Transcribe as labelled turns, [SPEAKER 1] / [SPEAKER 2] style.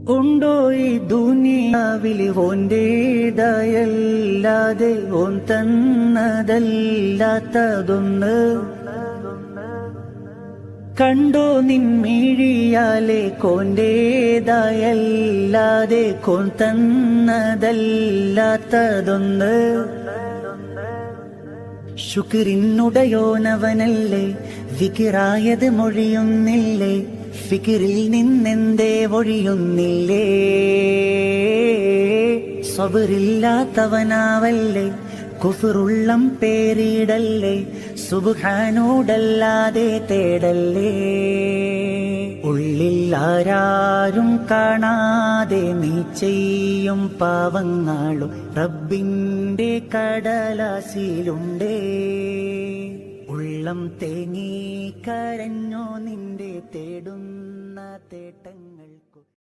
[SPEAKER 1] ഉണ്ടോ ഈ ദുനിയാവിൽ ഓന്റേതായല്ലാതെ ഓൻ തന്നതല്ലാത്തതൊന്ന്? കണ്ടോ നിൻമിഴിയാലെ കോന്റേതായല്ലാതെ കോൻ തന്നതല്ലാത്തതൊന്ന്? ശുക്രിനുടയോനവനല്ലേ, വികിറായത് മൊഴിയുന്നില്ലേ? ഫിക്കിറിൽ നിന്നെന്തേ ഒഴിയുന്നില്ലേ? സബറില്ലാത്തവനാവല്ലേ, കുഫറുള്ളം പേരിടല്ലേ, സുബ്ഹാനോടല്ലാതെ തേടല്ലേ. ഉള്ളിൽ ആരാരും കാണാതെ നീ ചെയ്യും പാവങ്ങളും റബ്ബിന്റെ കടലാസിലുണ്ടേ. ഉള്ളം തേങ്ങി കരഞ്ഞോ നിന്റെ തേടുന്ന തേട്ടങ്ങൾ.